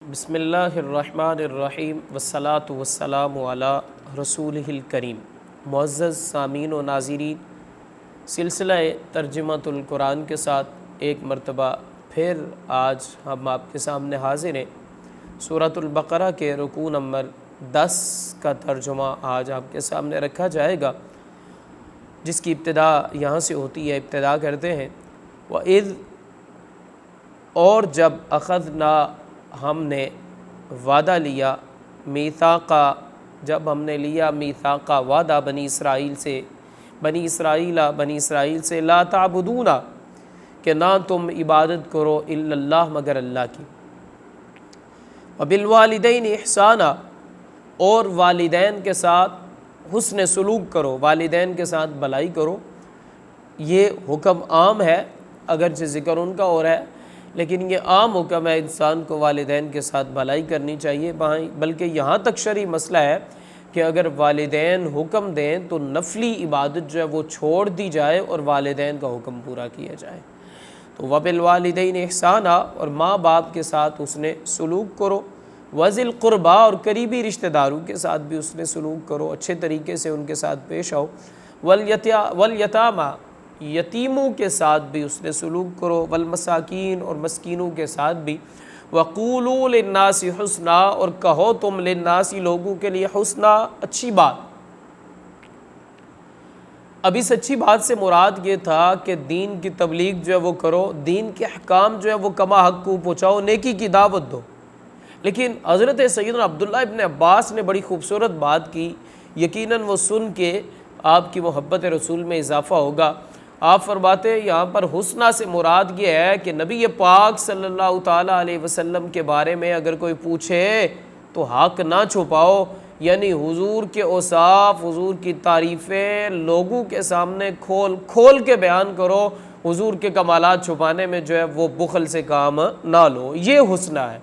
بسم اللہ الرحمن الرحیم والصلاة والسلام علی رسولہ الکریم۔ معزز سامعین و ناظرین، سلسلہ ترجمۃ القرآن کے ساتھ ایک مرتبہ پھر آج ہم آپ کے سامنے حاضر ہیں۔ سورۃ البقرہ کے رکوع نمبر 10 کا ترجمہ آج آپ کے سامنے رکھا جائے گا، جس کی ابتدا یہاں سے ہوتی ہے۔ ابتدا کرتے ہیں وَإِذْ، اور جب اخذنا، ہم نے وعدہ لیا، میثاقا، جب ہم نے لیا میثاقا وعدہ بنی اسرائیل سے، لا تعبدون، کہ نہ تم عبادت کرو الا اللہ، مگر اللہ کی، وبالوالدین احسانا، اور والدین کے ساتھ حسن سلوک کرو، والدین کے ساتھ بھلائی کرو۔ یہ حکم عام ہے، اگرچہ ذکر ان کا ہو رہا ہے، لیکن یہ عام حکم ہے، انسان کو والدین کے ساتھ بھلائی کرنی چاہیے۔ بلکہ یہاں تک شرعی مسئلہ ہے کہ اگر والدین حکم دیں تو نفلی عبادت جو ہے وہ چھوڑ دی جائے اور والدین کا حکم پورا کیا جائے۔ تو وبالوالدین احسانا، اور ماں باپ کے ساتھ اس نے سلوک کرو، وذی القربا، اور قریبی رشتہ داروں کے ساتھ بھی اس نے سلوک کرو، اچھے طریقے سے ان کے ساتھ پیش آؤ، والیتاما، یتیموں کے ساتھ بھی اس نے سلوک کرو، والمساکین، اور مسکینوں کے ساتھ بھی، وقولوا للناس حسنا، اور کہو تم للناس، لوگوں کے لیے، حسنا، اچھی بات۔ اب اس اچھی بات سے مراد یہ تھا کہ دین کی تبلیغ جو ہے وہ کرو، دین کے احکام جو ہے وہ کما حق کو پہنچاؤ، نیکی کی دعوت دو۔ لیکن حضرت سیدنا عبداللہ ابن عباس نے بڑی خوبصورت بات کی، یقیناً وہ سن کے آپ کی محبت رسول میں اضافہ ہوگا۔ آپ فرماتے ہیں یہاں پر حسنہ سے مراد یہ ہے کہ نبی پاک صلی اللہ تعالیٰ علیہ وسلم کے بارے میں اگر کوئی پوچھے تو حق نہ چھپاؤ، یعنی حضور کے اوصاف، حضور کی تعریفیں لوگوں کے سامنے کھول کھول کے بیان کرو، حضور کے کمالات چھپانے میں جو ہے وہ بخل سے کام نہ لو، یہ حسنہ ہے۔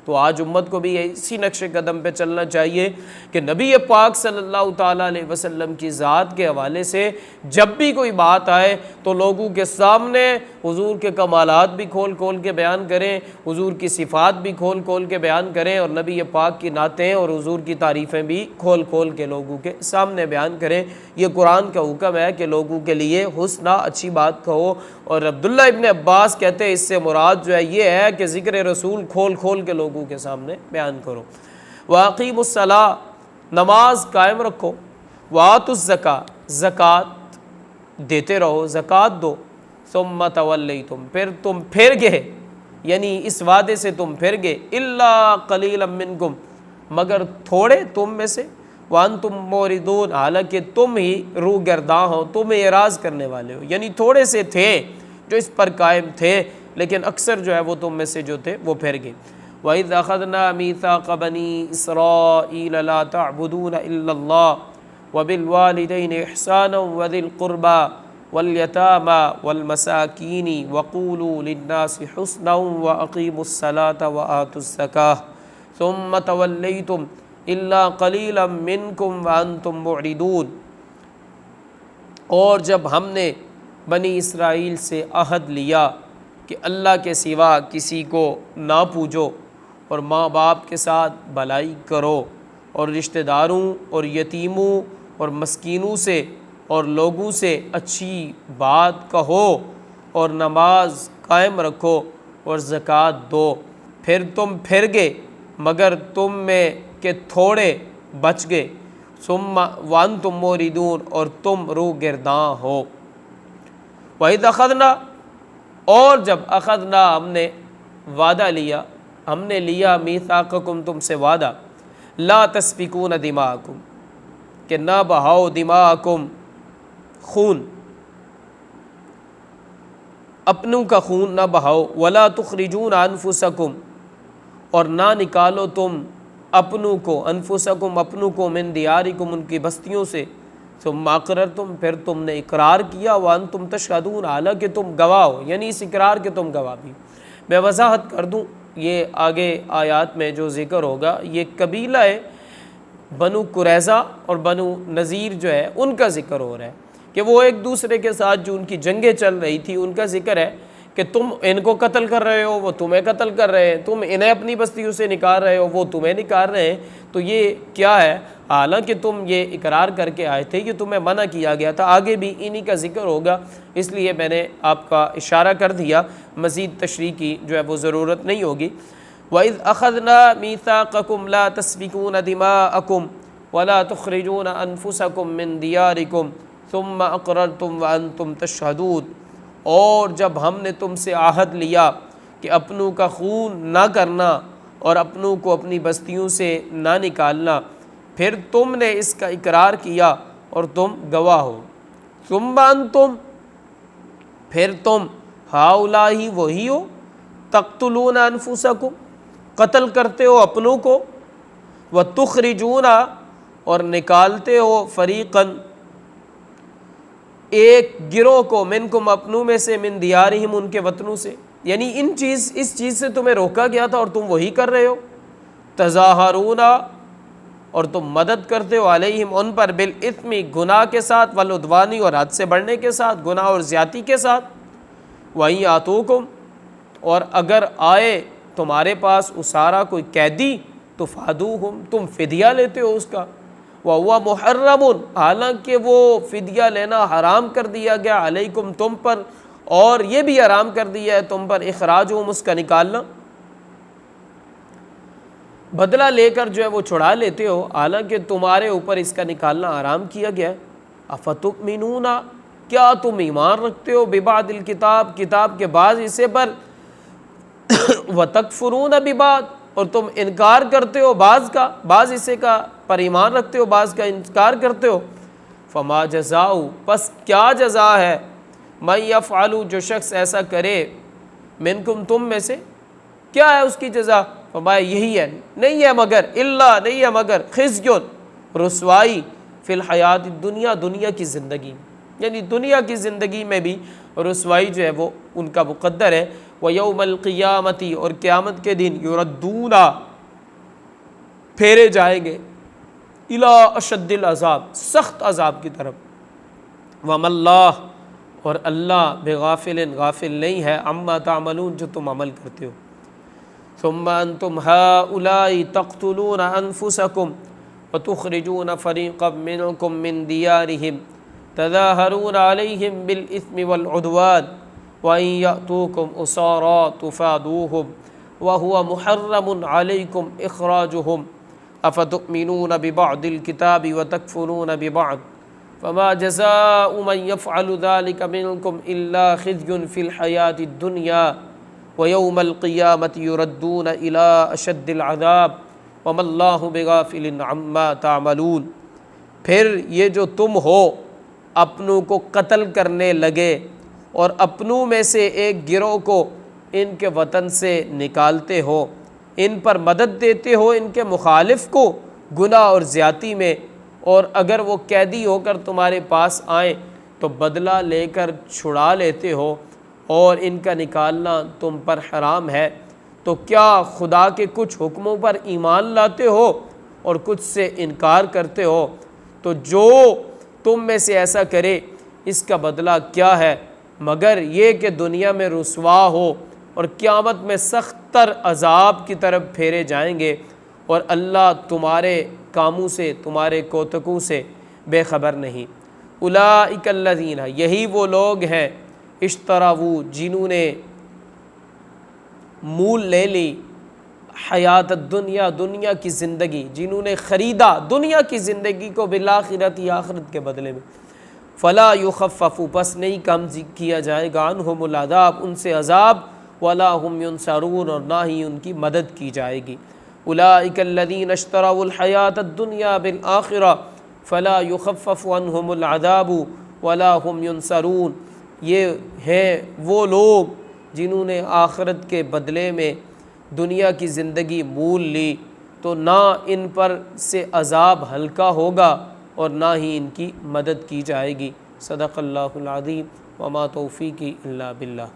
تو آج امت کو بھی اسی نقش قدم پہ چلنا چاہیے کہ نبی پاک صلی اللہ تعالیٰ علیہ وسلم کی ذات کے حوالے سے جب بھی کوئی بات آئے تو لوگوں کے سامنے حضور کے کمالات بھی کھول کھول کے بیان کریں، حضور کی صفات بھی کھول کھول کے بیان کریں، اور نبی پاک کی نعتیں اور حضور کی تعریفیں بھی کھول کھول کے لوگوں کے سامنے بیان کریں۔ یہ قرآن کا حکم ہے کہ لوگوں کے لیے حسنہ، اچھی بات کہو۔ اور عبداللہ ابن عباس کہتے ہیں اس سے مراد جو ہے یہ ہے کہ ذکر رسول کھول کھول کے لوگوں کے سامنے بیان کرو۔ وَأَقِيمُوا الصَّلَاةَ، نماز قائم رکھو، وَآتُوا الزَّكَاةَ، زکوٰۃ دیتے رہو، زکوٰۃ دو، ثُمَّ تَوَلَّيْتُمْ، پھر تم پھر گئے، یعنی اس وعدے سے تم پھر گئے، إِلَّا قَلِيلًا مِّنكُمْ، مگر تھوڑے تم میں سے، وَأَنْتُمْ مُعْرِضُونَ، حالانکہ تم ہی روح گرداں ہو، تم اعراض کرنے والے ہو، یعنی تھوڑے سے تھے جو اس پر قائم تھے، لیکن اکثر جو ہے وہ تم میں سے جو تھے وہ پھر گئے۔ وَإِذْ أَخَذْنَا مِيثَاقَ بَنِي إِسْرَائِيلَ لَا تَعْبُدُونَ إِلَّا اللَّهَ وَبِالْوَالِدَيْنِ إِحْسَانًا وَذِي الْقُرْبَى وَالْيَتَامَى وَالْمَسَاكِينِ وَقُولُوا لِلنَّاسِ حُسْنًا وَأَقِيمُوا الصَّلَاةَ وَآتُوا الزَّكَاةَ ثُمَّ تَوَلَّيْتُمْ إِلَّا قَلِيلًا مِّنكُمْ وَأَنْتُمْ مُعْرِضُونَ، اور جب ہم نے بنی اسرائیل سے عہد لیا کہ اللہ کے سوا کسی کو نہ پوجو، اور ماں باپ کے ساتھ بھلائی کرو، اور رشتہ داروں اور یتیموں اور مسکینوں سے اور لوگوں سے اچھی بات کہو، اور نماز قائم رکھو اور زکوٰۃ دو، پھر تم پھر گئے مگر تم میں کہ تھوڑے بچ گئے، ثم وانتم موردون، اور تم روح گرداں ہو۔ وَإِذْ أَخَذْنَا، اور جب اخذنا، ہم نے وعدہ لیا، ہم نے لیا، میثاقکم، تم سے وعدہ، لا تسفکون دماءکم، کہ نہ بہاؤ، دماءکم، خون، اپنوں کا خون نہ بہاؤ، ولا تخرجون انفسکم، اور نہ نکالو تم اپنوں کو، انفسکم، اپنوں کو، من دیارکم، ان کی بستیوں سے، ثم اقررتم، پھر تم نے اقرار کیا، وانتم تشہدون، حالانکہ تم گواہ ہو، یعنی اس اقرار کے تم گواہ بھی۔ میں وضاحت کر دوں، یہ آگے آیات میں جو ذکر ہوگا یہ قبیلہ بنو قریظہ اور بنو نذیر جو ہے ان کا ذکر ہو رہا ہے، کہ وہ ایک دوسرے کے ساتھ جو ان کی جنگیں چل رہی تھی ان کا ذکر ہے کہ تم ان کو قتل کر رہے ہو، وہ تمہیں قتل کر رہے ہیں، تم انہیں اپنی بستیوں سے نکال رہے ہو، وہ تمہیں نکال رہے ہیں، تو یہ کیا ہے؟ حالانکہ تم یہ اقرار کر کے آئے تھے کہ تمہیں منع کیا گیا تھا، آگے بھی انہی کا ذکر ہوگا، اس لیے میں نے آپ کا اشارہ کر دیا، مزید تشریح کی جو ہے وہ ضرورت نہیں ہوگی۔ وَإِذْ أَخَذْنَا مِيثَاقَكُمْ لَا تَسْفِكُونَ دِمَاءَكُمْ وَلَا تُخْرِجُونَ أَنفُسَكُمْ مِنْ دِيَارِكُمْ ثُمَّ أَقْرَرْتُمْ وَأَنْتُمْ تَشْهَدُونَ، اور جب ہم نے تم سے عہد لیا کہ اپنوں کا خون نہ کرنا اور اپنوں کو اپنی بستیوں سے نہ نکالنا، پھر تم نے اس کا اقرار کیا اور تم گواہ ہو۔ ثم انتم، پھر تم ہؤلاء وہی ہو، تقتلون انفسکم، قتل کرتے ہو اپنوں کو، وتخرجون، اور نکالتے ہو، فریقاً، ایک گروہ کو، منکم، اپنوں میں سے، من دیارہم، ان کے وطنوں سے، یعنی اس چیز سے تمہیں روکا گیا تھا اور تم وہی کر رہے ہو۔ تظاہرون، اور تم مدد کرتے ہو، علیہم، ان پر، بالاثم، گناہ کے ساتھ، والعدوان، اور حد سے بڑھنے کے ساتھ، گناہ اور زیادتی کے ساتھ۔ وَإِنْ یَأْتُوکُمْ، اور اگر آئے تمہارے پاس اسارا، کوئی قیدی، تو فادوہم، تم فدیہ لیتے ہو اس کا، وَهُوَ مُحَرَّمٌ، حالانکہ وہ فدیہ لینا حرام کر دیا گیا، علیکم، تم پر، اور یہ بھی حرام کر دیا ہے تم پر، اخراجہم، اس کا نکالنا، بدلہ لے کر جو ہے وہ چھڑا لیتے ہو، حالانکہ تمہارے اوپر اس کا نکالنا حرام کیا گیا ہے۔ افتؤمنون، کیا تم ایمان رکھتے ہو، ببعض الکتاب، کتاب کے بعض حصے پر، وتکفرون ببعض، اور تم انکار کرتے ہو بعض حصے کا پر ایمان رکھتے ہو، بعض کا انکار کرتے ہو۔ فما جزاء، پس کیا جزا ہے، من یفعل، جو شخص ایسا کرے، منکم، تم میں سے، کیا ہے اس کی جزا؟ فما، یہی ہے، نہیں ہے مگر، الا، نہیں ہے مگر، خزی، رسوائی، فی الحیات الدنیا، دنیا کی زندگی، یعنی دنیا کی زندگی میں بھی رسوائی جو ہے وہ ان کا مقدر ہے۔ وَيَوْمَ الْقِيَامَةِ، اور قیامت کے دن، يُرَدُّونَ، پھیرے جائیں گے، إِلَىٰ أَشَدِّ الْعَذَابِ، سخت عذاب کی طرف۔ وَمَا اللَّهُ، اور اللہ، بغافل، غافل نہیں ہے، عَمَّا تَعْمَلُونَ، جو تم عمل کرتے ہو۔ ثُمَّ أَنْتُمْ هَؤُلَاءِ تَقْتُلُونَ أَنفُسَكُمْ وَتُخْرِجُونَ فَرِيقًا مِّنْكُمْ مِّن دِيَارِهِمْ تَظَاهَرُونَ عَلَيْهِمْ بِالْإِثْمِ وَالْعُدْوَانِ وَإِنْ يَأْتُوكُمْ أُسَارَىٰ تُفَادُوهُمْ وَهُوَ مُحَرَّمٌ عَلَيْكُمْ إِخْرَاجُهُمْ أَفَتُؤْمِنُونَ بِبَعْضِ الْكِتَابِ وَتَكْفُرُونَ بِبَعْضٍ فَمَا جَزَاءُ مَنْ يَفْعَلُ ذَلِكَ مِنْكُمْ إِلَّا خِزْيٌ فِي الْحَيَاةِ الدُّنْيَا وَيَوْمَ الْقِيَامَةِ يُرَدُّونَ إِلَىٰ أَشَدِّ الْعَذَابِ وَمَا اللَّهُ بِغَافِلٍ عَمَّا تَعْمَلُونَ۔ پھر یہ جو تم ہو اپنوں کو قتل کرنے لگے اور اپنوں میں سے ایک گروہ کو ان کے وطن سے نکالتے ہو، ان پر مدد دیتے ہو، ان کے مخالف کو گناہ اور زیادتی میں، اور اگر وہ قیدی ہو کر تمہارے پاس آئیں تو بدلہ لے کر چھڑا لیتے ہو، اور ان کا نکالنا تم پر حرام ہے، تو کیا خدا کے کچھ حکموں پر ایمان لاتے ہو اور کچھ سے انکار کرتے ہو؟ تو جو تم میں سے ایسا کرے اس کا بدلہ کیا ہے مگر یہ کہ دنیا میں رسوا ہو اور قیامت میں سخت تر عذاب کی طرف پھیرے جائیں گے، اور اللہ تمہارے کاموں سے، تمہارے کوتکوں سے بے خبر نہیں۔ اولئک الذین، یہی وہ لوگ ہیں، اشتراؤ، جنہوں نے مول لے لی، حیات الدنیا، دنیا کی زندگی، جنہوں نے خریدا دنیا کی زندگی کو، بالآخرت، آخرت کے بدلے میں، فلا یخفف، پس نہیں کم کیا جائے گا، عنہم العذاب، ان سے عذاب، ولا هم ینصرون، اور نہ ہی ان کی مدد کی جائے گی۔ اولئک الذین اشتروا الحیات الدنیا بالآخرہ فلا یخفف عنہم العذاب ولا هم ینصرون، یہ ہیں وہ لوگ جنہوں نے آخرت کے بدلے میں دنیا کی زندگی مول لی، تو نہ ان پر سے عذاب ہلکا ہوگا اور نہ ہی ان کی مدد کی جائے گی۔ صدق اللہ العظیم، وما توفیقی الا باللہ۔